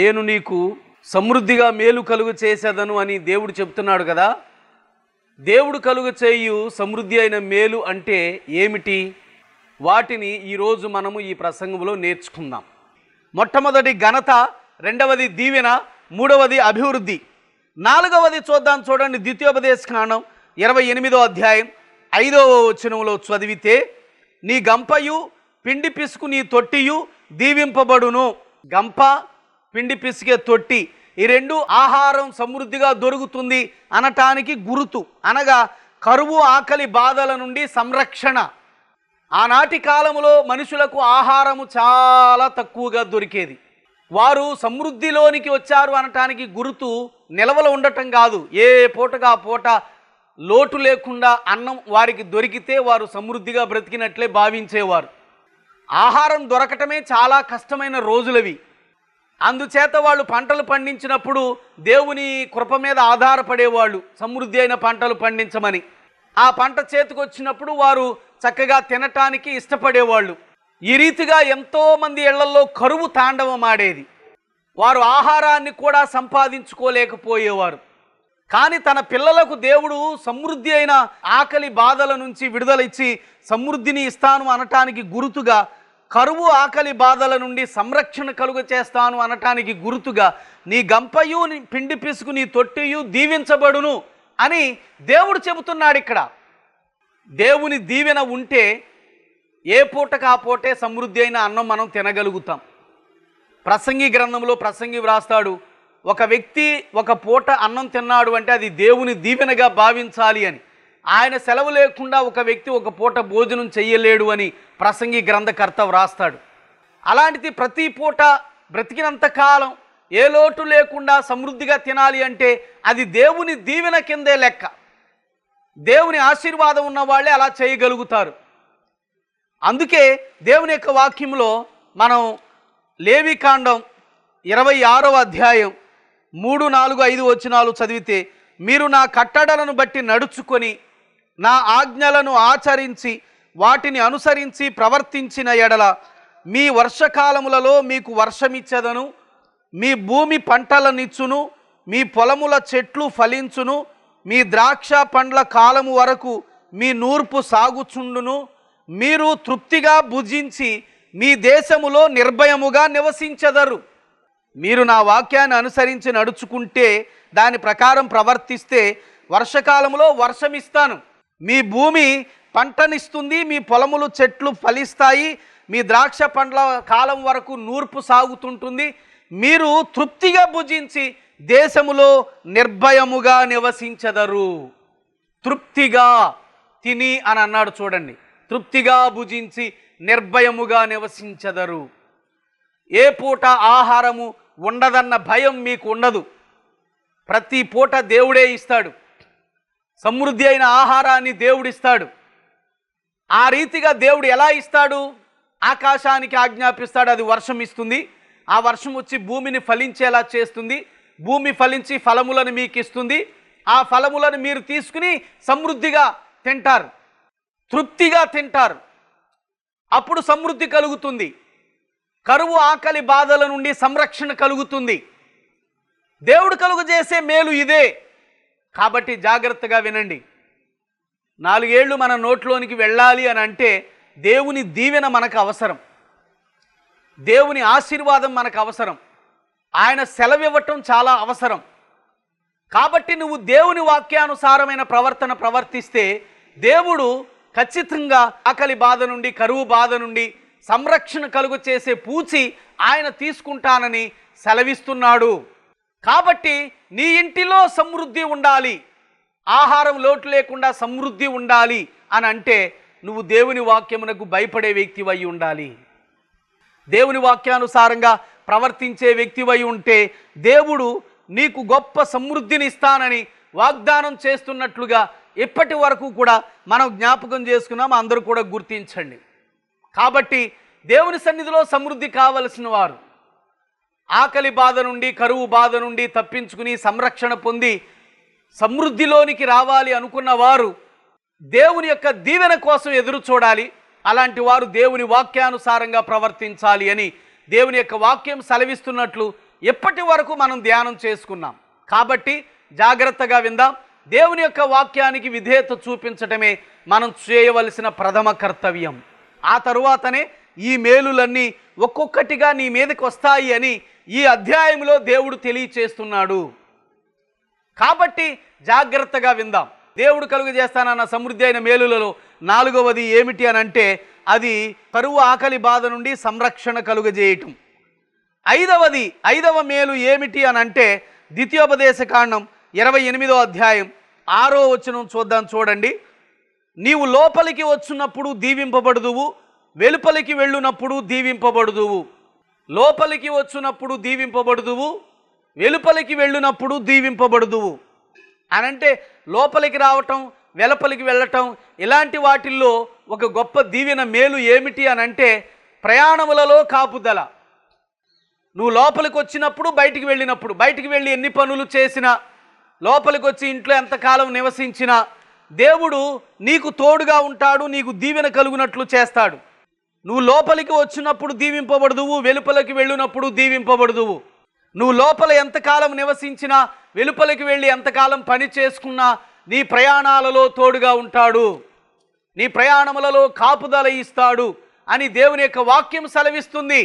నేను నీకు సమృద్ధిగా మేలు కలుగు చేసేదను అని దేవుడు చెప్తున్నాడు కదా. దేవుడు కలుగు చేయు సమృద్ధి అయిన మేలు అంటే ఏమిటి? వాటిని ఈరోజు మనము ఈ ప్రసంగంలో నేర్చుకుందాం. మొట్టమొదటి ఘనత, రెండవది దీవెన, మూడవది అభివృద్ధి, నాలుగవది చూడండి. ద్వితీయోపదేశకాండం 28వ అధ్యాయం 5వ వచనంలో చదివితే, నీ గంపయు పిండి పిసుకు నీ తొట్టియు దీవింపబడును. గంప, పిండి పిసికే తొట్టి, ఈ రెండు ఆహారం సమృద్ధిగా దొరుకుతుంది అనటానికి గుర్తు. అనగా కరువు, ఆకలి బాధల నుండి సంరక్షణ. ఆనాటి కాలంలో మనుషులకు ఆహారము చాలా తక్కువగా దొరికేది. వారు సమృద్ధిలోనికి వచ్చారు అనటానికి గుర్తు నిలవలు ఉండటం కాదు. ఏ పూటగా పూట లోటు లేకుండా అన్నం వారికి దొరికితే వారు సమృద్ధిగా బ్రతికినట్లే భావించేవారు. ఆహారం దొరకటమే చాలా కష్టమైన రోజులవి. అందుచేత వాళ్ళు పంటలు పండించినప్పుడు దేవుని కృప మీద ఆధారపడేవాళ్ళు, సమృద్ధి అయిన పంటలు పండించమని. ఆ పంట చేతికొచ్చినప్పుడు వారు చక్కగా తినటానికి ఇష్టపడేవాళ్ళు. ఈ రీతిగా ఎంతోమంది ఇళ్లలో కరువు తాండవమాడేది. వారు ఆహారాన్ని కూడా సంపాదించుకోలేకపోయేవారు. కానీ తన పిల్లలకు దేవుడు సమృద్ధి అయిన ఆకలి బాధల నుంచి విడుదల ఇచ్చి సమృద్ధిని ఇస్తాను అనటానికి గుర్తుగా, కరువు ఆకలి బాధల నుండి సంరక్షణ కలుగ చేస్తాను అనటానికి గుర్తుగా, నీ గంపయు పిండి పిసుకు నీ తొట్టియు దీవించబడును అని దేవుడు చెబుతున్నాడు. ఇక్కడ దేవుని దీవెన ఉంటే ఏ పూటకు ఆ పూటే సమృద్ధి అయిన అన్నం మనం తినగలుగుతాం. ప్రసంగి గ్రంథంలో ప్రసంగి వ్రాస్తాడు, ఒక వ్యక్తి ఒక పూట అన్నం తిన్నాడు అంటే అది దేవుని దీవెనగా భావించాలి అని. ఆయన సెలవు లేకుండా ఒక వ్యక్తి ఒక పూట భోజనం చెయ్యలేడు అని ప్రసంగి గ్రంథకర్త వ్రాస్తాడు. అలాంటిది ప్రతి పూట బ్రతికినంత కాలం ఏ లోటు లేకుండా సమృద్ధిగా తినాలి అంటే అది దేవుని దీవెన కిందే లెక్క. దేవుని ఆశీర్వాదం ఉన్న వాళ్ళే అలా చేయగలుగుతారు. అందుకే దేవుని యొక్క వాక్యంలో మనం లేవికాండం 26వ అధ్యాయం 3, 4, 5 వచనాలు చదివితే, మీరు నా కట్టడలను బట్టి నడుచుకొని నా ఆజ్ఞలను ఆచరించి వాటిని అనుసరించి ప్రవర్తించిన ఎడల మీ వర్షకాలములలో మీకు వర్షమిచ్చెదను, మీ భూమి పంటలనిచ్చును, మీ పొలముల చెట్లు ఫలించును, మీ ద్రాక్ష పండ్ల కాలము వరకు మీ నూర్పు సాగుచుండును, మీరు తృప్తిగా భుజించి మీ దేశములో నిర్భయముగా నివసించెదరు. మీరు నా వాక్యాన్ని అనుసరించి నడుచుకుంటే, దాని ప్రకారం ప్రవర్తిస్తే వర్షకాలంలో వర్షమిస్తాను, మీ భూమి పంటనిస్తుంది, మీ పొలములు చెట్లు ఫలిస్తాయి, మీ ద్రాక్ష పండ్ల కాలం వరకు నూర్పు సాగుతుంటుంది, మీరు తృప్తిగా భుజించి దేశములో నిర్భయముగా నివసించెదరు. తృప్తిగా తిని అని అన్నాడు చూడండి. తృప్తిగా భుజించి నిర్భయముగా నివసించెదరు. ఏ పూట ఆహారము ఉండదన్న భయం మీకు ఉండదు. ప్రతి పూట దేవుడే ఇస్తాడు. సమృద్ధి అయిన ఆహారాన్ని దేవుడిస్తాడు. ఆ రీతిగా దేవుడు ఎలా ఇస్తాడు? ఆకాశానికి ఆజ్ఞాపిస్తాడు, అది వర్షం ఇస్తుంది. ఆ వర్షం వచ్చి భూమిని ఫలించేలా చేస్తుంది. భూమి ఫలించి ఫలములను మీకు ఇస్తుంది. ఆ ఫలములను మీరు తీసుకుని సమృద్ధిగా తింటారు, తృప్తిగా తింటారు. అప్పుడు సమృద్ధి కలుగుతుంది. కరువు ఆకలి బాధల నుండి సంరక్షణ కలుగుతుంది. దేవుడు కలుగజేసే మేలు ఇదే. కాబట్టి జాగ్రత్తగా వినండి. 4 ఏళ్ళు మన నోట్లోనికి వెళ్ళాలి అని అంటే దేవుని దీవెన మనకు అవసరం, దేవుని ఆశీర్వాదం మనకు అవసరం, ఆయన సెలవివ్వటం చాలా అవసరం. కాబట్టి నువ్వు దేవుని వాక్యానుసారమైన ప్రవర్తన ప్రవర్తిస్తే దేవుడు ఖచ్చితంగా ఆకలి బాధ నుండి, కరువు బాధ నుండి సంరక్షణ కలుగు చేసే పూచి ఆయన తీసుకుంటానని సెలవిస్తున్నాడు. కాబట్టి నీ ఇంటిలో సమృద్ధి ఉండాలి, ఆహారం లోటు లేకుండా సమృద్ధి ఉండాలి అని అంటే నువ్వు దేవుని వాక్యమునకు భయపడే వ్యక్తివై ఉండాలి. దేవుని వాక్యానుసారంగా ప్రవర్తించే వ్యక్తివై ఉంటే దేవుడు నీకు గొప్ప సమృద్ధిని ఇస్తానని వాగ్దానం చేస్తున్నట్లుగా ఇప్పటి వరకు కూడా మనం జ్ఞాపకం చేసుకున్నాం. అందరూ కూడా గుర్తించండి. కాబట్టి దేవుని సన్నిధిలో సమృద్ధి కావలసిన వారు ఆకలి బాధ నుండి, కరువు బాధ నుండి తప్పించుకుని సంరక్షణ పొంది సమృద్ధిలోనికి రావాలి అనుకున్న వారు దేవుని యొక్క దీవెన కోసం ఎదురు చూడాలి. అలాంటి వారు దేవుని వాక్యానుసారంగా ప్రవర్తించాలి అని దేవుని యొక్క వాక్యం సెలవిస్తున్నట్లు ఎప్పటి వరకు మనం ధ్యానం చేసుకున్నాం. కాబట్టి జాగ్రత్తగా విందాం. దేవుని యొక్క వాక్యానికి విధేయత చూపించటమే మనం చేయవలసిన ప్రథమ కర్తవ్యం. ఆ తరువాతనే ఈ మేలులన్నీ ఒక్కొక్కటిగా నీ మీదకి వస్తాయి అని ఈ అధ్యాయంలో దేవుడు తెలియచేస్తున్నాడు. కాబట్టి జాగ్రత్తగా విందాం. దేవుడు కలుగజేస్తానన్న సమృద్ధి అయిన మేలులలో 4వది ఏమిటి అని అంటే అది కరువు ఆకలి బాధ నుండి సంరక్షణ కలుగజేయటం. 5వ మేలు ఏమిటి అని అంటే ద్వితీయోపదేశకాండం 28వ అధ్యాయం 6వ వచనం చూడండి. నీవు లోపలికి వచ్చినప్పుడు దీవింపబడుదువు, వెలుపలికి వెళ్ళునప్పుడు దీవింపబడుదువు. లోపలికి వచ్చినప్పుడు దీవింపబడుదువు, వెలుపలికి వెళ్ళునప్పుడు దీవింపబడుదువు అనంటే లోపలికి రావటం, వెలుపలికి వెళ్ళటం, ఇలాంటి వాటిల్లో ఒక గొప్ప దీవెన మేలు ఏమిటి అని అంటే ప్రయాణములలో కాపుదల. నువ్వు లోపలికి వచ్చినప్పుడు, బయటికి వెళ్ళినప్పుడు, బయటికి వెళ్ళి ఎన్ని పనులు చేసినా, లోపలికి వచ్చి ఇంట్లో ఎంతకాలం నివసించినా దేవుడు నీకు తోడుగా ఉంటాడు, నీకు దీవెన కలుగునట్లు చేస్తాడు. నువ్వు లోపలికి వచ్చినప్పుడు దీవింపబడుదువు, వెలుపలికి వెళ్ళినప్పుడు దీవింపబడుదువు. నువ్వు లోపల ఎంతకాలం నివసించినా, వెలుపలికి వెళ్ళి ఎంతకాలం పని చేసుకున్నా నీ ప్రయాణాలలో తోడుగా ఉంటాడు, నీ ప్రయాణములలో కాపుదల ఇస్తాడు అని దేవుని యొక్క వాక్యం సెలవిస్తుంది.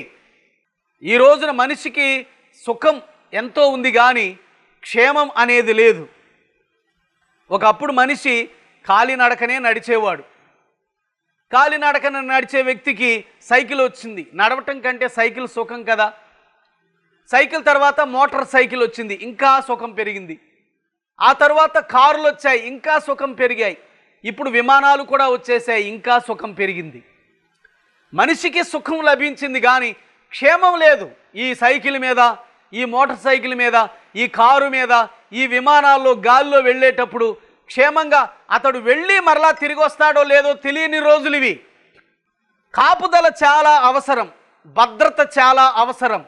ఈ రోజున మనిషికి సుఖం ఎంతో ఉంది కానీ క్షేమం అనేది లేదు. ఒకప్పుడు మనిషి కాలినడకనే నడిచేవాడు. కాలినడకన నడిచే వ్యక్తికి సైకిల్ వచ్చింది. నడవటం కంటే సైకిల్ సుఖం కదా. సైకిల్ తర్వాత మోటార్ సైకిల్ వచ్చింది, ఇంకా సుఖం పెరిగింది. ఆ తర్వాత కారులు వచ్చాయి, ఇంకా సుఖం పెరిగాయి. ఇప్పుడు విమానాలు కూడా వచ్చేసాయి, ఇంకా సుఖం పెరిగింది. మనిషికి సుఖం లభించింది కానీ క్షేమం లేదు. ఈ సైకిల్ మీద, ఈ మోటార్ సైకిల్ మీద, ఈ కారు మీద, ఈ విమానాల్లో గాల్లో వెళ్ళేటప్పుడు క్షేమంగా అతడు వెళ్ళి మరలా తిరిగి వస్తాడో లేదో తెలియని రోజులు ఇవి. కాపుదల చాలా అవసరం, భద్రత చాలా అవసరం.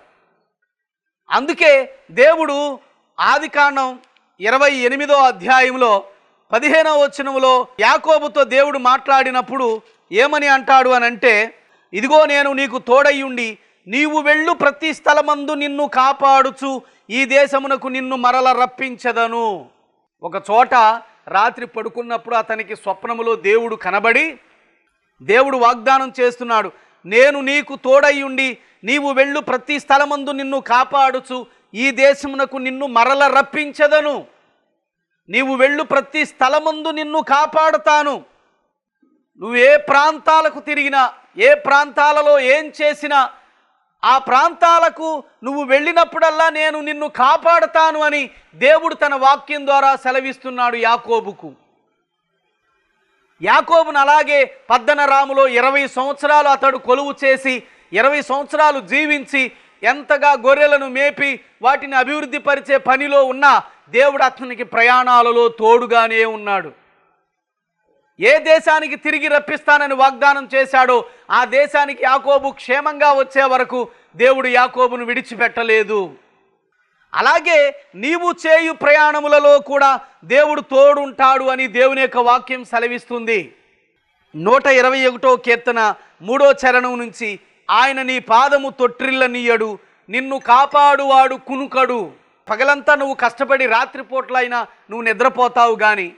అందుకే దేవుడు ఆదికాండం 28వ అధ్యాయంలో 15వ వచనంలో యాకోబుతో దేవుడు మాట్లాడినప్పుడు ఏమని అంటాడు అని అంటే, ఇదిగో నేను నీకు తోడయ్యుండి నీవు వెళ్ళు ప్రతి స్థలమందు నిన్ను కాపాడుచు ఈ దేశమునకు నిన్ను మరల రప్పించదను. ఒక చోట రాత్రి పడుకున్నప్పుడు అతనికి స్వప్నములో దేవుడు కనబడి దేవుడు వాగ్దానం చేస్తున్నాడు, నేను నీకు తోడయ్యుండి నీవు వెళ్ళు ప్రతి స్థలమందు నిన్ను కాపాడుచు ఈ దేశమునకు నిన్ను మరల రప్పించదను. నీవు వెళ్ళు ప్రతి స్థలమందు నిన్ను కాపాడుతాను. నువ్వు ఏ ప్రాంతాలకు తిరిగినా, ఏ ప్రాంతాలలో ఏం చేసినా ఆ ప్రాంతాలకు నువ్వు వెళ్ళినప్పుడల్లా నేను నిన్ను కాపాడుతాను అని దేవుడు తన వాక్యం ద్వారా సెలవిస్తున్నాడు యాకోబుకు. యాకోబును అలాగే పద్దనరాములో 20 సంవత్సరాలు అతడు కొలువు చేసి 20 సంవత్సరాలు జీవించి ఎంతగా గొర్రెలను మేపి వాటిని అభివృద్ధి పరిచే పనిలో ఉన్న దేవుడు అతనికి ప్రయాణాలలో తోడుగానే ఉన్నాడు. ఏ దేశానికి తిరిగి రప్పిస్తానని వాగ్దానం చేశాడో ఆ దేశానికి యాకోబు క్షేమంగా వచ్చే వరకు దేవుడు యాకోబును విడిచిపెట్టలేదు. అలాగే నీవు చేయు ప్రయాణములలో కూడా దేవుడు తోడుంటాడు అని దేవుని యొక్క వాక్యం సెలవిస్తుంది. 121వ కీర్తన 3వ చరణం నుంచి, ఆయన నీ పాదము తొట్టిల్లనీయడు, నిన్ను కాపాడువాడు కునుకడు. పగలంతా నువ్వు కష్టపడి రాత్రిపూట్లైనా నువ్వు నిద్రపోతావు కానీ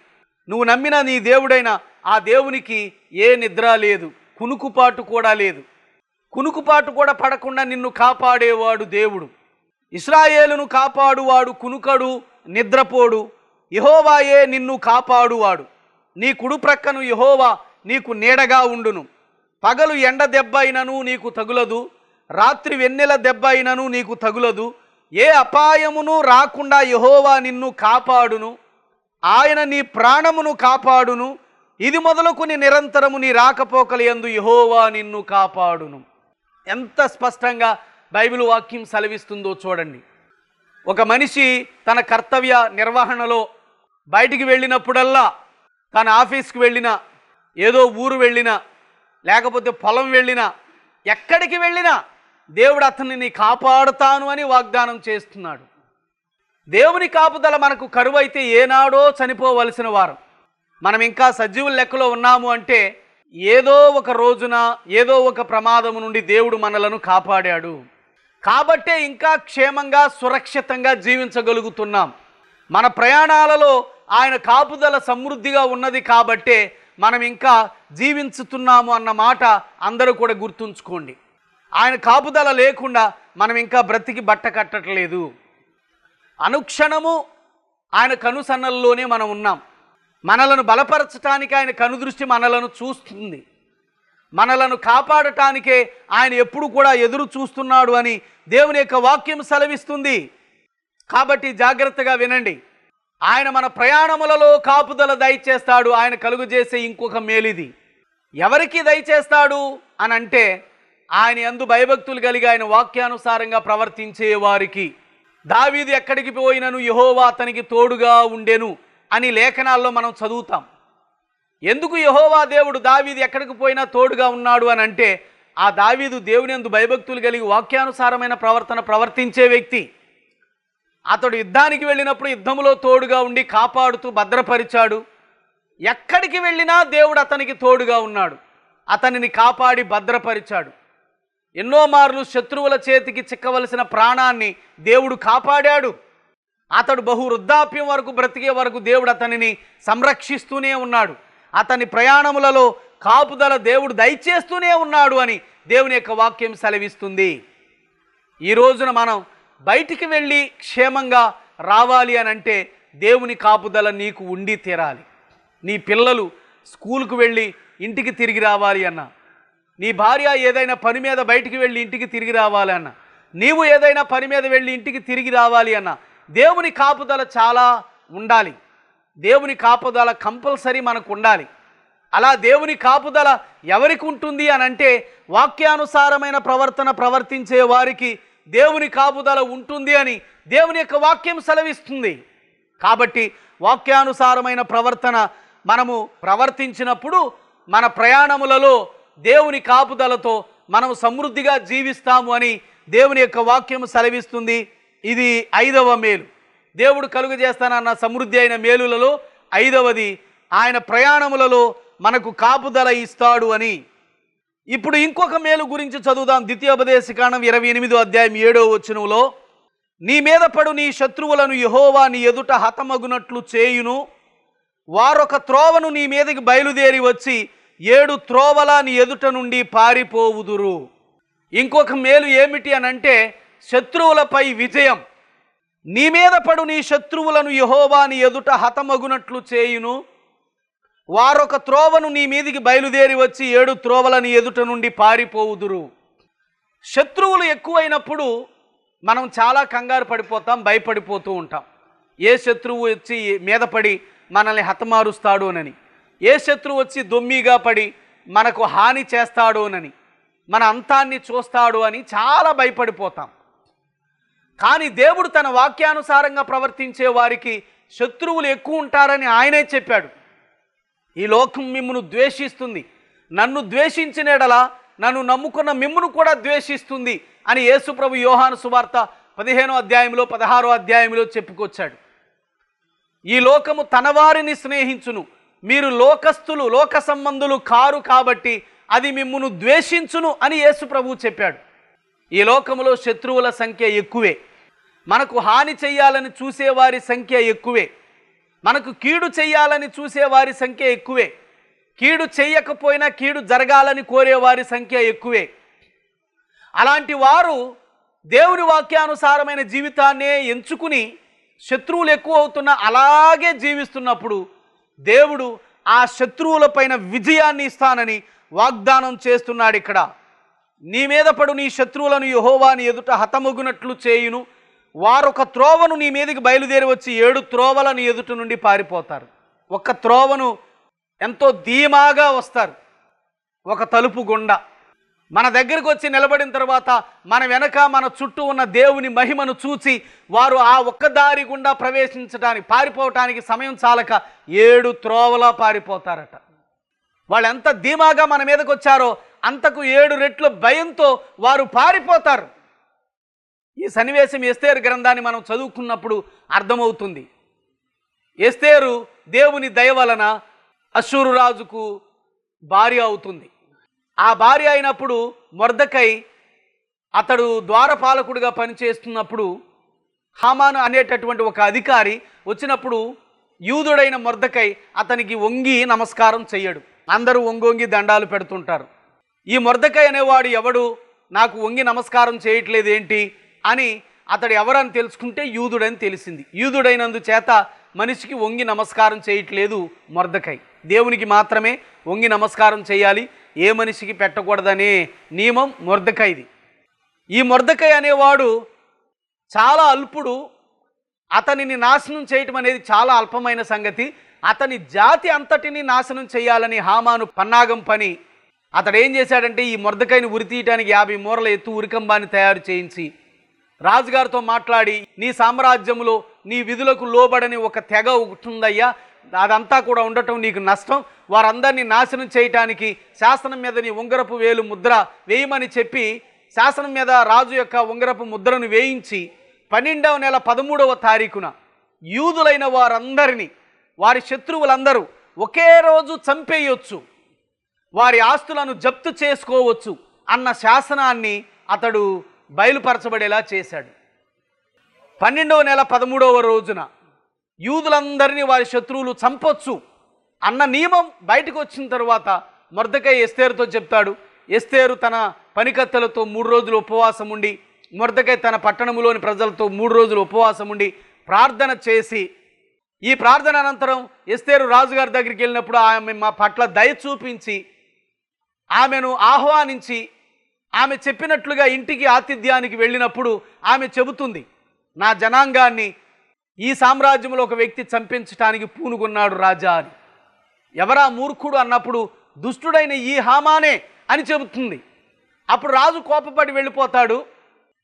నువ్వు నమ్మిన నీ దేవుడైన ఆ దేవునికి ఏ నిద్ర లేదు, కునుకుపాటు కూడా లేదు. కునుకుపాటు కూడా పడకుండా నిన్ను కాపాడేవాడు దేవుడు. ఇశ్రాయేలును కాపాడువాడు కునుకడు, నిద్రపోడు. యెహోవాయే నిన్ను కాపాడువాడు. నీ కుడి ప్రక్కను యెహోవా నీకు నీడగా ఉండును. పగలు ఎండ దెబ్బ అయినను నీకు తగులదు, రాత్రి వెన్నెల దెబ్బ అయినను నీకు తగులదు. ఏ అపాయమును రాకుండా యెహోవా నిన్ను కాపాడును. ఆయన నీ ప్రాణమును కాపాడును. ఇది మొదలుకొని నిరంతరము నీ రాకపోకల యందు యెహోవా నిన్ను కాపాడును. ఎంత స్పష్టంగా బైబిల్ వాక్యం సెలవిస్తుందో చూడండి. ఒక మనిషి తన కర్తవ్య నిర్వహణలో బయటికి వెళ్ళినప్పుడల్లా, తన ఆఫీస్కి వెళ్ళినా, ఏదో ఊరు వెళ్ళినా, లేకపోతే పొలం వెళ్ళినా, ఎక్కడికి వెళ్ళినా దేవుడు అతన్ని కాపాడుతాను అని వాగ్దానం చేస్తున్నాడు. దేవుని కాపుదల మనకు కరువైతే ఏనాడో చనిపోవలసిన వారం. మనం ఇంకా సజీవుల లెక్కలో ఉన్నాము అంటే ఏదో ఒక రోజున ఏదో ఒక ప్రమాదము నుండి దేవుడు మనలను కాపాడాడు. కాబట్టే ఇంకా క్షేమంగా సురక్షితంగా జీవించగలుగుతున్నాం. మన ప్రయాణాలలో ఆయన కాపుదల సమృద్ధిగా ఉన్నది కాబట్టే మనం ఇంకా జీవించుతున్నాము అన్న మాట అందరూ కూడా గుర్తుంచుకోండి. ఆయన కాపుదల లేకుండా మనం ఇంకా బ్రతికి బట్ట కట్టట్లేదు. అనుక్షణము ఆయన కనుసన్నల్లోనే మనం ఉన్నాం. మనలను బలపరచటానికి ఆయన కనుదృష్టి మనలను చూస్తుంది. మనలను కాపాడటానికే ఆయన ఎప్పుడు కూడా ఎదురు చూస్తున్నాడు అని దేవుని యొక్క వాక్యం సెలవిస్తుంది. కాబట్టి జాగ్రత్తగా వినండి. ఆయన మన ప్రయాణములలో కాపుదల దయచేస్తాడు. ఆయన కలుగజేసే ఇంకొక మేలిది. ఎవరికి దయచేస్తాడు అని అంటే, ఆయన యందు భయభక్తులు కలిగి ఆయన వాక్యానుసారంగా ప్రవర్తించే వారికి. దావీదు ఎక్కడికి పోయినను యెహోవా అతనికి తోడుగా ఉండెను అని లేఖనాల్లో మనం చదువుతాం. ఎందుకు యెహోవా దేవుడు దావీదు ఎక్కడికి పోయినా తోడుగా ఉన్నాడు అని అంటే, ఆ దావీదు దేవుని యందు భయభక్తులు కలిగి వాక్యానుసారమైన ప్రవర్తించే వ్యక్తి. అతడు యుద్ధానికి వెళ్ళినప్పుడు యుద్ధములో తోడుగా ఉండి కాపాడుతూ భద్రపరిచాడు. ఎక్కడికి వెళ్ళినా దేవుడు అతనికి తోడుగా ఉన్నాడు. అతనిని కాపాడి భద్రపరిచాడు. ఎన్నో మార్లు శత్రువుల చేతికి చిక్కవలసిన ప్రాణాన్ని దేవుడు కాపాడాడు. అతడు బహు వృద్ధాప్యం వరకు బ్రతికే వరకు దేవుడు అతనిని సంరక్షిస్తూనే ఉన్నాడు. అతని ప్రయాణములలో కాపుదల దేవుడు దయచేస్తూనే ఉన్నాడు అని దేవుని యొక్క వాక్యం సెలవిస్తుంది. ఈ రోజున మనం బయటికి వెళ్ళి క్షేమంగా రావాలి అని అంటే దేవుని కాపుదల నీకు ఉండి తీరాలి. నీ పిల్లలు స్కూల్కు వెళ్ళి ఇంటికి తిరిగి రావాలి అన్నా, నీ భార్య ఏదైనా పని మీద బయటికి వెళ్ళి ఇంటికి తిరిగి రావాలి అన్నా, నీవు ఏదైనా పని మీద వెళ్ళి ఇంటికి తిరిగి రావాలి అన్నా, దేవుని కాపుదల చాలా ఉండాలి. దేవుని కాపుదల కంపల్సరీ మనకు ఉండాలి. అలా దేవుని కాపుదల ఎవరికి ఉంటుంది అని అంటే, వాక్యానుసారమైన ప్రవర్తించే వారికి దేవుని కాపుదల ఉంటుంది అని దేవుని యొక్క వాక్యం సెలవిస్తుంది. కాబట్టి వాక్యానుసారమైన ప్రవర్తన మనము ప్రవర్తించినప్పుడు మన ప్రయాణములలో దేవుని కాపుదలతో మనం సమృద్ధిగా జీవిస్తాము అని దేవుని యొక్క వాక్యం సెలవిస్తుంది. ఇది 5వ మేలు. దేవుడు కలుగజేస్తానన్న సమృద్ధి అయిన మేలులలో 5వది ఆయన ప్రయాణములలో మనకు కాపుదల ఇస్తాడు అని. ఇప్పుడు ఇంకొక మేలు గురించి చదువుదాం. ద్వితీయోపదేశకాండం 28వ అధ్యాయం 7వ వచనంలో, నీ మీద పడు నీ శత్రువులను యెహోవా నీ ఎదుట హతమగునట్లు చేయును, వారొక త్రోవను నీ మీదకి బయలుదేరి వచ్చి 7 త్రోవల నీ ఎదుట నుండి పారిపోవుదురు. ఇంకొక మేలు ఏమిటి అనంటే, శత్రువులపై విజయం. నీ మీద పడు నీ శత్రువులను యెహోవా నీ ఎదుట హతమగునట్లు చేయును, వారొక త్రోవను నీ మీదికి బయలుదేరి వచ్చి 7 త్రోవల నీ ఎదుట నుండి పారిపోవుదురు. శత్రువులు ఎక్కువైనప్పుడు మనం చాలా కంగారు పడిపోతాం, భయపడిపోతూ ఉంటాం. ఏ శత్రువు వచ్చి మీద పడి మనల్ని హతమారుస్తాడోనని, ఏ శత్రువు వచ్చి దొమ్మిగా పడి మనకు హాని చేస్తాడోనని, మన అంతాన్ని చూస్తాడు అని చాలా భయపడిపోతాం. కానీ దేవుడు తన వాక్యానుసారంగా ప్రవర్తించే వారికి శత్రువులు ఎక్కువ ఉంటారని ఆయనే చెప్పాడు. ఈ లోకం మిమ్మును ద్వేషిస్తుంది, నన్ను ద్వేషించిన ఎడల నన్ను నమ్ముకున్న మిమ్మును కూడా ద్వేషిస్తుంది అని యేసుప్రభు యోహాను సువార్త 15వ అధ్యాయంలో 16వ అధ్యాయంలో చెప్పుకొచ్చాడు. ఈ లోకము తన వారిని స్నేహించును, మీరు లోకస్తులు లోక సంబంధులు కారు కాబట్టి అది మిమ్మును ద్వేషించును అని యేసుప్రభు చెప్పాడు. ఈ లోకములో శత్రువుల సంఖ్య ఎక్కువే. మనకు హాని చెయ్యాలని చూసేవారి సంఖ్య ఎక్కువే. మనకు కీడు చెయ్యాలని చూసేవారి సంఖ్య ఎక్కువే. కీడు చెయ్యకపోయినా కీడు జరగాలని కోరేవారి సంఖ్య ఎక్కువే. అలాంటి వారు దేవుని వాక్యానుసారమైన జీవితాన్నే ఎంచుకుని శత్రువులు ఎక్కువ అవుతున్నా అలాగే జీవిస్తున్నప్పుడు దేవుడు ఆ శత్రువులపైన విజయాన్ని ఇస్తానని వాగ్దానం చేస్తున్నాడు. ఇక్కడ నీ మీద పడు నీ శత్రువులను యెహోవా నీ ఎదుట హతమగునట్లు చేయును, వారొక త్రోవను నీ మీదకి బయలుదేరి వచ్చి 7 త్రోవల నీ ఎదుట నుండి పారిపోతారు. ఒక త్రోవను ఎంతో ధీమాగా వస్తారు, ఒక తలుపు గుండా మన దగ్గరికి వచ్చి నిలబడిన తర్వాత మన వెనక మన చుట్టూ ఉన్న దేవుని మహిమను చూసి వారు ఆ ఒక్క దారి గుండా ప్రవేశించడానికి పారిపోవటానికి సమయం చాలక 7 త్రోవలా పారిపోతారట. వాళ్ళు ఎంత ధీమాగా మన మీదకి వచ్చారో అంతకు 7 రెట్లు భయంతో వారు పారిపోతారు. ఈ సన్నివేశం ఎస్తేరు గ్రంథాన్ని మనం చదువుకున్నప్పుడు అర్థమవుతుంది. ఎస్తేరు దేవుని దయ వలన అష్షూరు రాజుకు భార్య అవుతుంది. ఆ భార్య అయినప్పుడు మొర్దెకై అతడు ద్వారపాలకుడిగా పనిచేస్తున్నప్పుడు హామాను అనేటటువంటి ఒక అధికారి వచ్చినప్పుడు యూదుడైన మొర్దెకై అతనికి వంగి నమస్కారం చెయ్యడు. అందరూ వంగొంగి దండాలు పెడుతుంటారు. ఈ మొర్దెకై అనేవాడు ఎవడు, నాకు వంగి నమస్కారం చేయట్లేదు ఏంటి అని అతడు ఎవరని తెలుసుకుంటే యూదుడని తెలిసింది. యూదుడైనందు చేత మనిషికి వంగి నమస్కారం చేయట్లేదు మొర్దెకై. దేవునికి మాత్రమే వంగి నమస్కారం చేయాలి, ఏ మనిషికి పెట్టకూడదనే నియమం మొర్దెకైది. ఈ మొర్దెకై అనేవాడు చాలా అల్పుడు. అతనిని నాశనం చేయటం అనేది చాలా అల్పమైన సంగతి. అతని జాతి అంతటిని నాశనం చేయాలని హామాను పన్నాగం పని అతడు ఏం చేశాడంటే ఈ మొర్దెకైని ఉరి తీయటానికి 50 మూరల ఎత్తు ఉరికంబాన్ని తయారు చేయించి రాజుగారితో మాట్లాడి, నీ సామ్రాజ్యంలో నీ విధులకు లోబడని ఒక తెగ ఉంటుందయ్యా, అదంతా కూడా ఉండటం నీకు నష్టం, వారందరినీ నాశనం చేయటానికి శాసనం మీద నీ ఉంగరపు వేలు ముద్ర వేయమని చెప్పి శాసనం మీద రాజు యొక్క ఉంగరపు ముద్రను వేయించి 12వ నెల 13వ తారీఖున యూదులైన వారందరినీ, వారి శత్రువులందరూ ఒకే రోజు చంపేయొచ్చు, వారి ఆస్తులను జప్తు చేసుకోవచ్చు అన్న శాసనాన్ని అతడు బయలుపరచబడేలా చేశాడు. 12వ నెల 13వ రోజున యూదులందరినీ వారి శత్రువులు చంపొచ్చు అన్న నియమం బయటకు వచ్చిన తర్వాత మొర్దెకై ఎస్తేరుతో చెప్తాడు. ఎస్తేరు తన పనికత్తెలతో 3 రోజులు ఉపవాసం ఉండి, మొర్దెకై తన పట్టణంలోని ప్రజలతో 3 రోజులు ఉపవాసం ఉండి ప్రార్థన చేసి, ఈ ప్రార్థన అనంతరం ఎస్తేరు రాజుగారి దగ్గరికి వెళ్ళినప్పుడు ఆమె మా పట్ల దయ చూపించి ఆమెను ఆహ్వానించి ఆమె చెప్పినట్లుగా ఇంటికి ఆతిథ్యానికి వెళ్ళినప్పుడు ఆమె చెబుతుంది, నా జనాంగాన్ని ఈ సామ్రాజ్యంలో ఒక వ్యక్తి చంపించటానికి పూనుకున్నాడు రాజా అని. ఎవరా మూర్ఖుడు అన్నప్పుడు దుష్టుడైన ఈ హామానే అని చెబుతుంది. అప్పుడు రాజు కోపపడి వెళ్ళిపోతాడు.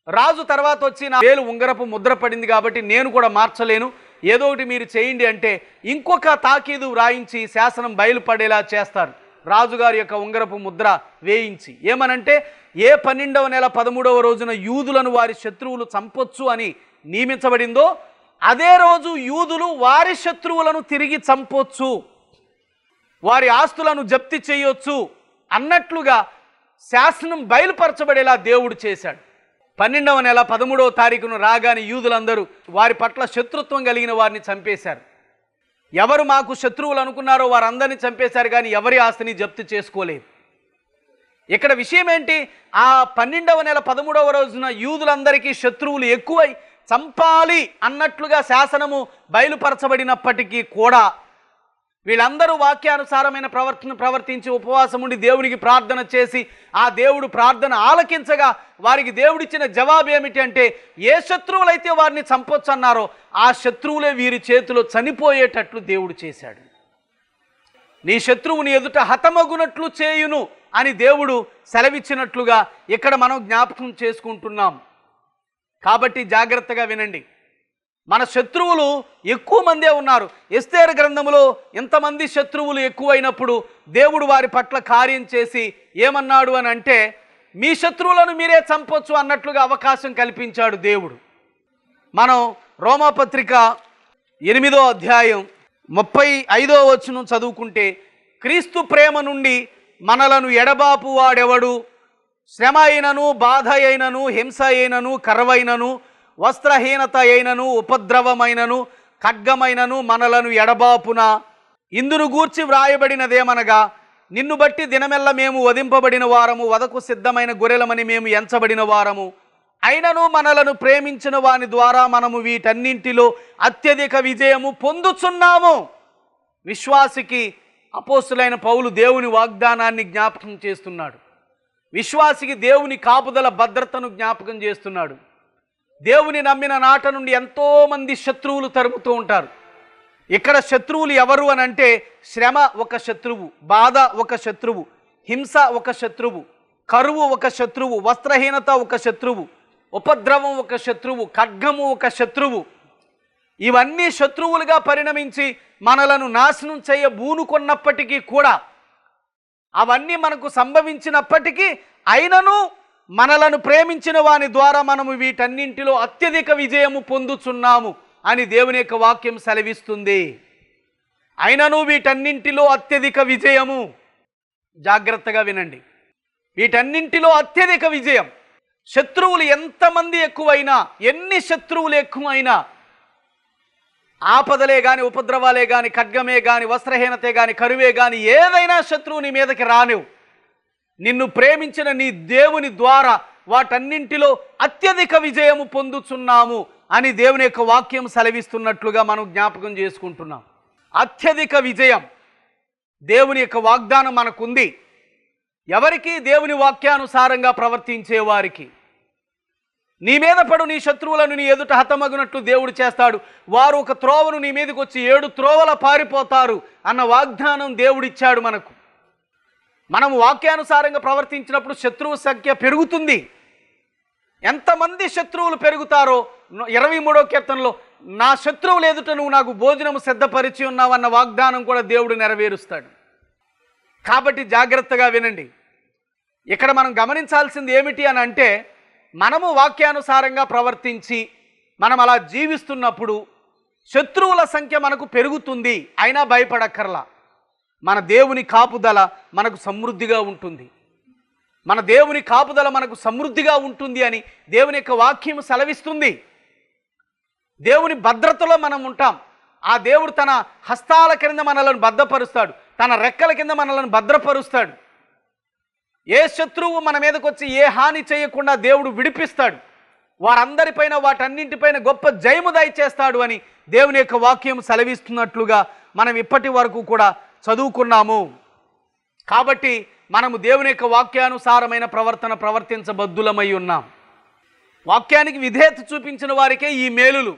రాజు తర్వాత వచ్చి నా వేలు ఉంగరపు ముద్ర పడింది కాబట్టి నేను కూడా మార్చలేను, ఏదో ఒకటి మీరు చేయండి అంటే ఇంకొక తాకీదు వ్రాయించి శాసనం బయలుపడేలా చేస్తారు. రాజుగారి యొక్క ఉంగరపు ముద్ర వేయించి ఏమనంటే, ఏ 12వ నెల 13వ రోజున యూదులను వారి శత్రువులు చంపొచ్చు అని నియమించబడిందో అదే రోజు యూదులు వారి శత్రువులను తిరిగి చంపొచ్చు, వారి ఆస్తులను జప్తి చేయొచ్చు అన్నట్లుగా శాసనం బయలుపరచబడేలా దేవుడు చేశాడు. 12వ నెల 13వ తారీఖున రాగానే యూదులందరూ వారి పట్ల శత్రుత్వం కలిగిన వారిని చంపేశారు. ఎవరు మాకు శత్రువులు అనుకున్నారో వారందరినీ చంపేశారు, కానీ ఎవరి ఆస్తిని జప్తు చేసుకోలేదు. ఇక్కడ విషయం ఏంటి, ఆ 12వ నెల 13వ రోజున యూదులందరికీ శత్రువులు ఎక్కువై చంపాలి అన్నట్లుగా శాసనము బయలుపరచబడినప్పటికీ కూడా వీళ్ళందరూ వాక్యానుసారమైన ప్రవర్తించి ఉపవాసం ఉండి దేవునికి ప్రార్థన చేసి ఆ దేవుడు ప్రార్థన ఆలకించగా వారికి దేవుడిచ్చిన జవాబు ఏమిటి అంటే, ఏ శత్రువులైతే వారిని చంపొచ్చు అన్నారో ఆ శత్రువులే వీరి చేతిలో చనిపోయేటట్లు దేవుడు చేశాడు. నీ శత్రువుని ఎదుట హతమగునట్లు చేయును అని దేవుడు సెలవిచ్చినట్లుగా ఇక్కడ మనం జ్ఞాపకం చేసుకుంటున్నాం. కాబట్టి జాగ్రత్తగా వినండి. మన శత్రువులు ఎక్కువ మందే ఉన్నారు. ఎస్తేరు గ్రంథంలో ఎంతమంది శత్రువులు ఎక్కువైనప్పుడు దేవుడు వారి పట్ల కార్యం చేసి ఏమన్నాడు అని అంటే, మీ శత్రువులను మీరే చంపొచ్చు అన్నట్లుగా అవకాశం కల్పించాడు దేవుడు. మనం రోమాపత్రిక 8వ అధ్యాయం 35వ వచనం చదువుకుంటే, క్రీస్తు ప్రేమ నుండి మనలను ఎడబాపు వాడెవడు, శ్రమ అయినను, బాధ అయినను, హింస అయినను, కరవైనను, వస్త్రహీనత అయినను, ఉపద్రవమైనను, ఖడ్గమైనను మనలను ఎడబాపున. ఇందును గూర్చి వ్రాయబడినదేమనగా, నిన్ను బట్టి దినమెల్ల మేము వధింపబడిన వారము, వదకు సిద్ధమైన గొర్రెలమని మేము ఎంచబడిన వారము. అయినను మనలను ప్రేమించిన వాని ద్వారా మనము వీటన్నింటిలో అత్యధిక విజయము పొందుచున్నాము. విశ్వాసికి అపోస్తులైన పౌలు దేవుని వాగ్దానాన్ని జ్ఞాపకం చేస్తున్నాడు. విశ్వాసికి దేవుని కాపుదల భద్రతను జ్ఞాపకం చేస్తున్నాడు. దేవుని నమ్మిన నాట నుండి ఎంతోమంది శత్రువులు తరుముతూ ఉంటారు. ఇక్కడ శత్రువులు ఎవరు అని అంటే, శ్రమ ఒక శత్రువు, బాధ ఒక శత్రువు, హింస ఒక శత్రువు, కరువు ఒక శత్రువు, వస్త్రహీనత ఒక శత్రువు, ఉపద్రవం ఒక శత్రువు, ఖడ్గము ఒక శత్రువు. ఇవన్నీ శత్రువులుగా పరిణమించి మనలను నాశనం చేయబూనుకున్నప్పటికీ కూడా, అవన్నీ మనకు సంభవించినప్పటికీ అయినను మనలను ప్రేమించిన వాని ద్వారా మనము వీటన్నింటిలో అత్యధిక విజయము పొందుచున్నాము అని దేవుని యొక్క వాక్యం సెలవిస్తుంది. అయినను వీటన్నింటిలో అత్యధిక విజయము. జాగ్రత్తగా వినండి, వీటన్నింటిలో అత్యధిక విజయం. శత్రువులు ఎంతమంది ఎక్కువైనా, ఎన్ని శత్రువులు ఎక్కువైనా, ఆపదలే గాని, ఉపద్రవాలే గాని, ఖడ్గమే గాని, వస్త్రహీనతే గాని, కరువే గాని, ఏదైనా శత్రువు నీ మీదకి రానివ్వు. నిన్ను ప్రేమించిన నీ దేవుని ద్వారా వాటన్నింటిలో అత్యధిక విజయము పొందుచున్నాము అని దేవుని యొక్క వాక్యం సెలవిస్తున్నట్లుగా మనం జ్ఞాపకం చేసుకుంటున్నాం. అత్యధిక విజయం దేవుని యొక్క వాగ్దానం మనకుంది. ఎవరికి? దేవుని వాక్యానుసారంగా ప్రవర్తించే వారికి. నీ మీద పడు నీ శత్రువులను నీ ఎదుట హతమగునట్లు దేవుడు చేస్తాడు. వారు ఒక త్రోవను నీ మీదకి వచ్చి 7 త్రోవల పారిపోతారు అన్న వాగ్దానం దేవుడిచ్చాడు మనకు. మనం వాక్యానుసారంగా ప్రవర్తించినప్పుడు శత్రువు సంఖ్య పెరుగుతుంది. ఎంతమంది శత్రువులు పెరుగుతారో 23వ కీర్తనలో నా శత్రువులు ఎదుట నువ్వు నాకు భోజనము సిద్ధపరిచి ఉన్నావన్న వాగ్దానం కూడా దేవుడు నెరవేరుస్తాడు. కాబట్టి జాగ్రత్తగా వినండి. ఇక్కడ మనం గమనించాల్సింది ఏమిటి అని అంటే, మనము వాక్యానుసారంగా ప్రవర్తించి మనం అలా జీవిస్తున్నప్పుడు శత్రువుల సంఖ్య మనకు పెరుగుతుంది. అయినా భయపడక్కర్లా. మన దేవుని కాపుదల మనకు సమృద్ధిగా ఉంటుంది. మన దేవుని కాపుదల మనకు సమృద్ధిగా ఉంటుంది అని దేవుని యొక్క వాక్యం సెలవిస్తుంది. దేవుని భద్రతలో మనం ఉంటాం. ఆ దేవుడు తన హస్తాల కింద మనలను భద్రపరుస్తాడు, తన రెక్కల కింద మనలను భద్రపరుస్తాడు. ఏ శత్రువు మన మీదకి వచ్చి ఏ హాని చేయకుండా దేవుడు విడిపిస్తాడు. వారందరిపైన, వాటన్నింటిపైన గొప్ప జయము దయచేస్తాడు అని దేవుని యొక్క వాక్యం సెలవిస్తున్నట్లుగా మనం ఇప్పటి వరకు కూడా చదువుకున్నాము. కాబట్టి మనము దేవుని యొక్క వాక్యానుసారమైన ప్రవర్తించబద్దులమై ఉన్నాం. వాక్యానికి విధేయత చూపించిన వారికే ఈ మేలులు.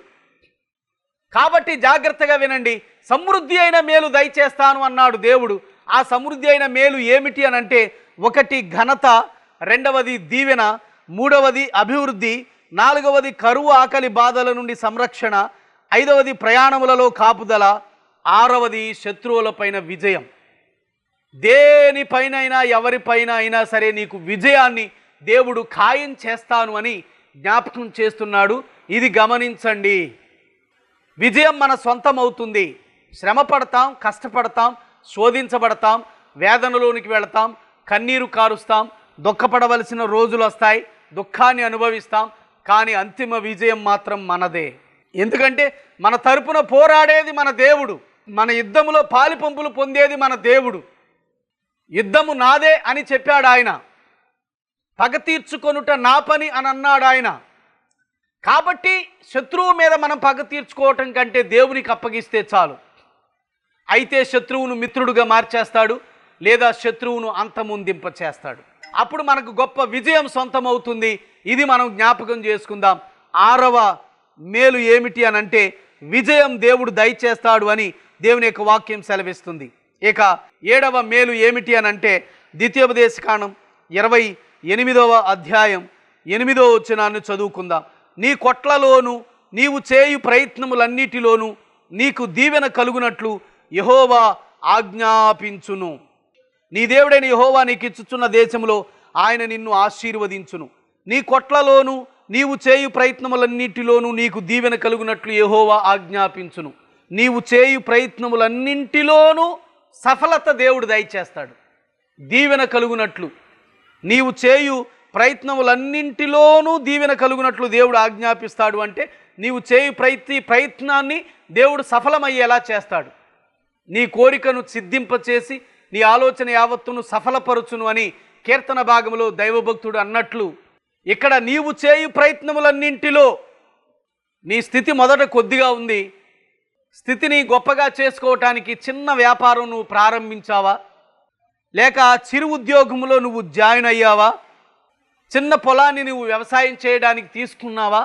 కాబట్టి జాగ్రత్తగా వినండి. సమృద్ధి అయిన మేలు దయచేస్తాను అన్నాడు దేవుడు. ఆ సమృద్ధి అయిన మేలు ఏమిటి అని అంటే, 1 ఘనత, 2వది దీవెన, 3వది అభివృద్ధి, 4వది కరువు ఆకలి బాధల నుండి సంరక్షణ, 5వది ప్రయాణములలో కాపుదల, 6వది శత్రువులపైన విజయం. దేనిపైనైనా ఎవరిపైన అయినా సరే నీకు విజయాన్ని దేవుడు ఖాయం చేస్తాను అని జ్ఞాపకం చేస్తున్నాడు. ఇది గమనించండి. విజయం మన సొంతం అవుతుంది. శ్రమ పడతాం, కష్టపడతాం, శోధించబడతాం, వేదనలోనికి వెళతాం, కన్నీరు కారుస్తాం, దుఃఖపడవలసిన రోజులు వస్తాయి, దుఃఖాన్ని అనుభవిస్తాం. కానీ అంతిమ విజయం మాత్రం మనదే. ఎందుకంటే మన తరపున పోరాడేది మన దేవుడు. మన యుద్ధములో పాలిపంపులు పొందేది మన దేవుడు. యుద్ధము నాదే అని చెప్పాడు ఆయన. పగ తీర్చుకొనుట నా పని అని అన్నాడు ఆయన. కాబట్టి శత్రువు మీద మనం పగ తీర్చుకోవటం కంటే దేవునికి అప్పగిస్తే చాలు. అయితే శత్రువును మిత్రుడుగా మార్చేస్తాడు, లేదా శత్రువును అంతమొందింప చేస్తాడు. అప్పుడు మనకు గొప్ప విజయం సొంతమవుతుంది. ఇది మనం జ్ఞాపకం చేసుకుందాం. 6వ మేలు ఏమిటి అని అంటే, విజయం దేవుడు దయచేస్తాడు అని దేవుని యొక్క వాక్యం సెలవిస్తుంది. ఇక 7వ మేలు ఏమిటి అని అంటే, ద్వితీయోపదేశకాండం 28వ అధ్యాయం 8వ వచనాన్ని చదువుకుందాం. నీ కొట్లలోను నీవు చేయు ప్రయత్నములన్నిటిలోనూ నీకు దీవెన కలుగునట్లు యెహోవా ఆజ్ఞాపించును. నీ దేవుడైన యెహోవా నీకు ఇచ్చుచున్న దేశంలో ఆయన నిన్ను ఆశీర్వదించును. నీ కొట్లలోను నీవు చేయు ప్రయత్నములన్నిటిలోనూ నీకు దీవెన కలుగునట్లు యెహోవా ఆజ్ఞాపించును. నీవు చేయు ప్రయత్నములన్నింటిలోనూ సఫలత దేవుడు దయచేస్తాడు. దీవెన కలుగునట్లు, నీవు చేయు ప్రయత్నములన్నింటిలోనూ దీవెన కలుగునట్లు దేవుడు ఆజ్ఞాపిస్తాడు. అంటే నీవు చేయు ప్రయత్నాన్ని దేవుడు సఫలమయ్యేలా చేస్తాడు. నీ కోరికను సిద్ధింపచేసి నీ ఆలోచన యావత్తును సఫలపరుచును అని కీర్తన భాగంలో దైవభక్తుడు అన్నట్లు, ఇక్కడ నీవు చేయు ప్రయత్నములన్నింటిలో నీ స్థితి మొదట కొద్దిగా ఉంది. స్థితిని గొప్పగా చేసుకోవటానికి చిన్న వ్యాపారం నువ్వు ప్రారంభించావా, లేక చిరు ఉద్యోగంలో నువ్వు జాయిన్ అయ్యావా, చిన్న పొలాన్ని నువ్వు వ్యవసాయం చేయడానికి తీసుకున్నావా,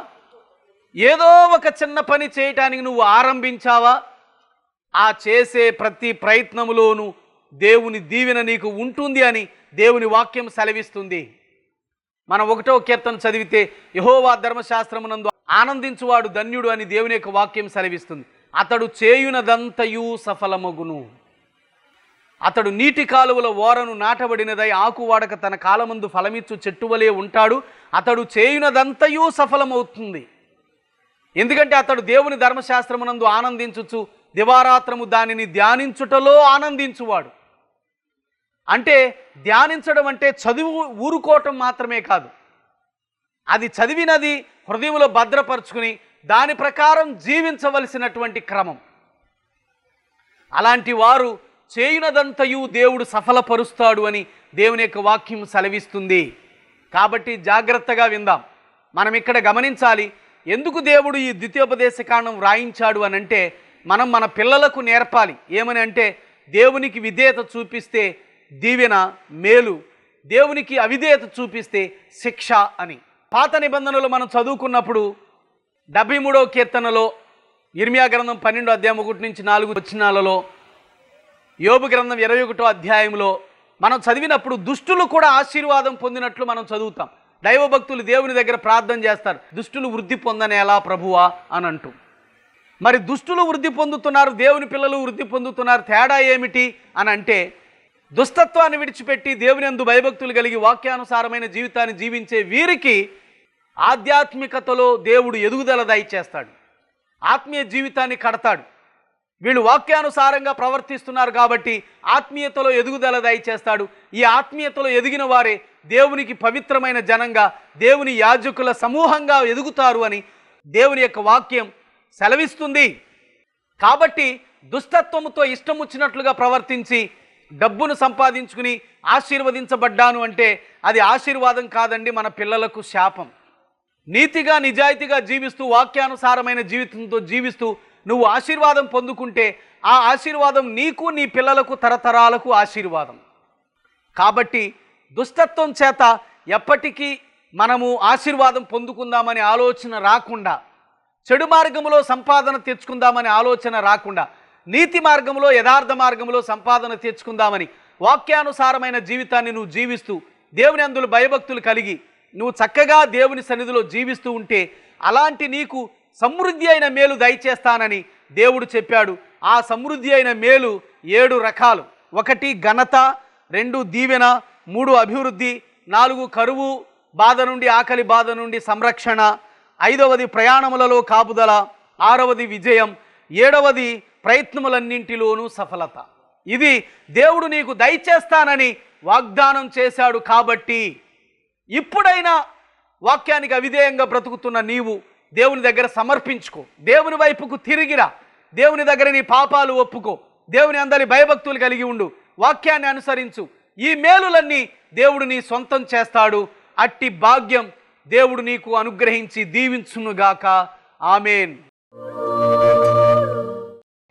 ఏదో ఒక చిన్న పని చేయటానికి నువ్వు ఆరంభించావా, ఆ చేసే ప్రతి ప్రయత్నములోనూ దేవుని దీవెన నీకు ఉంటుంది అని దేవుని వాక్యం సెలవిస్తుంది. మనం 1వ కీర్తన చదివితే, యెహోవా ధర్మశాస్త్రమునందు ఆనందించువాడు ధన్యుడు అని దేవుని యొక్క వాక్యం సెలవిస్తుంది. అతడు చేయునదంతయు సఫలమగును. అతడు నీటి కాలువల ఓరను నాటబడినదై ఆకు వాడక తన కాలమందు ఫలమిచ్చు చెట్టు వలె ఉంటాడు. అతడు చేయునదంతయు సఫలమవుతుంది. ఎందుకంటే అతడు దేవుని ధర్మశాస్త్రమునందు ఆనందించుచు దివారాత్రము దానిని ధ్యానించుటలో ఆనందించువాడు. అంటే ధ్యానించడం అంటే చదువు ఊరుకోవటం మాత్రమే కాదు. అది చదివినది హృదయంలో భద్రపరుచుకుని దాని ప్రకారం జీవించవలసినటువంటి క్రమం. అలాంటి వారు చేయునదంతయు దేవుడు సఫలపరుస్తాడు అని దేవుని యొక్క వాక్యం సెలవిస్తుంది. కాబట్టి జాగ్రత్తగా విందాం. మనం ఇక్కడ గమనించాలి, ఎందుకు దేవుడు ఈ ద్వితీయోపదేశకాండం వ్రాయించాడు అని అంటే, మనం మన పిల్లలకు నేర్పాలి. ఏమని అంటే, దేవునికి విధేయత చూపిస్తే దీవెన, మేలు, దేవునికి అవిధేయత చూపిస్తే శిక్ష అని. పాత నిబంధనలు మనం చదువుకున్నప్పుడు 73వ కీర్తనలో, ఇర్మియా గ్రంథం 12వ అధ్యాయం 1-4 వచనాలలో, యోబు గ్రంథం 21వ అధ్యాయంలో మనం చదివినప్పుడు దుష్టులు కూడా ఆశీర్వాదం పొందినట్లు మనం చదువుతాం. దైవభక్తులు దేవుని దగ్గర ప్రార్థన చేస్తారు, దుష్టులు వృద్ధి పొందనేలా ప్రభువా అని అంటూ. మరి దుష్టులు వృద్ధి పొందుతున్నారు, దేవుని పిల్లలు వృద్ధి పొందుతున్నారు, తేడా ఏమిటి అని అంటే, దుష్టత్వాన్ని విడిచిపెట్టి దేవుని యందు భయభక్తులు కలిగి వాక్యానుసారమైన జీవితాన్ని జీవించే వీరికి ఆధ్యాత్మికతలో దేవుడు ఎదుగుదల దయచేస్తాడు, ఆత్మీయ జీవితాన్ని కడతాడు. వీళ్ళు వాక్యానుసారంగా ప్రవర్తిస్తున్నారు కాబట్టి ఆత్మీయతలో ఎదుగుదల దయచేస్తాడు. ఈ ఆత్మీయతలో ఎదిగిన వారే దేవునికి పవిత్రమైన జనంగా, దేవుని యాజకుల సమూహంగా ఎదుగుతారు అని దేవుని యొక్క వాక్యం సెలవిస్తుంది. కాబట్టి దుష్టత్వముతో ఇష్టం వచ్చినట్లుగా ప్రవర్తించి డబ్బును సంపాదించుకుని ఆశీర్వదించబడ్డాను అంటే అది ఆశీర్వాదం కాదండి, మన పిల్లలకు శాపం. నీతిగా నిజాయితీగా జీవిస్తూ వాక్యానుసారమైన జీవితంతో జీవిస్తూ నువ్వు ఆశీర్వాదం పొందుకుంటే ఆ ఆశీర్వాదం నీకు, నీ పిల్లలకు తరతరాలకు ఆశీర్వాదం. కాబట్టి దుష్టత్వం చేత ఎప్పటికీ మనము ఆశీర్వాదం పొందుకుందామని ఆలోచన రాకుండా, చెడు మార్గంలో సంపాదన తెచ్చుకుందామని ఆలోచన రాకుండా, నీతి మార్గంలో యథార్థ మార్గంలో సంపాదన తెచ్చుకుందామని వాక్యానుసారమైన జీవితాన్ని నువ్వు జీవిస్తూ దేవుని యందు భయభక్తులు కలిగి నువ్వు చక్కగా దేవుని సన్నిధిలో జీవిస్తూ ఉంటే అలాంటి నీకు సమృద్ధి అయిన మేలు దయచేస్తానని దేవుడు చెప్పాడు. ఆ సమృద్ధి అయిన మేలు 7 రకాలు. 1 ఘనత, 2 దీవెన, 3 అభివృద్ధి, 4 కరువు బాధ నుండి, ఆకలి బాధ నుండి సంరక్షణ, 5వది ప్రయాణములలో కాపుదల, 6వది విజయం, 7వది ప్రయత్నములన్నింటిలోనూ సఫలత. ఇది దేవుడు నీకు దయచేస్తానని వాగ్దానం చేశాడు. కాబట్టి ఇప్పుడైనా వాక్యానికి అవిధేయంగా బ్రతుకుతున్న నీవు దేవుని దగ్గర సమర్పించుకో, దేవుని వైపుకు తిరిగిరా, దేవుని దగ్గర నీ పాపాలు ఒప్పుకో, దేవుని అందరి భయభక్తులు కలిగి ఉండు, వాక్యాన్ని అనుసరించు. ఈ మేలులన్నీ దేవుడు నీ సొంతం చేస్తాడు. అట్టి భాగ్యం దేవుడు నీకు అనుగ్రహించి దీవించునుగాక. ఆమేన్.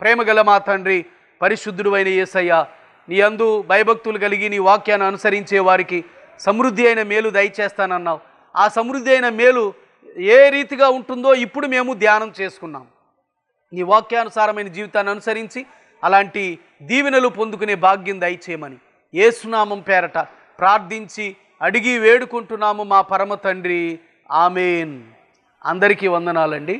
ప్రేమగల మా తండ్రి, పరిశుద్ధుడు అయిన యేసయ్య, నీ యందు భయభక్తులు కలిగి నీ వాక్యాన్ని అనుసరించే వారికి సమృద్ధి అయిన మేలు దయచేస్తానన్నావు. ఆ సమృద్ధి అయిన మేలు ఏ రీతిగా ఉంటుందో ఇప్పుడు మేము ధ్యానం చేసుకున్నాం. నీ వాక్యానుసారమైన జీవితాన్ని అనుసరించి అలాంటి దీవెనలు పొందుకునే భాగ్యం దయచేయమని యేసునామం పేరట ప్రార్థించి అడిగి వేడుకుంటున్నాము మా పరమ తండ్రి. ఆమేన్. అందరికీ వందనాలండి.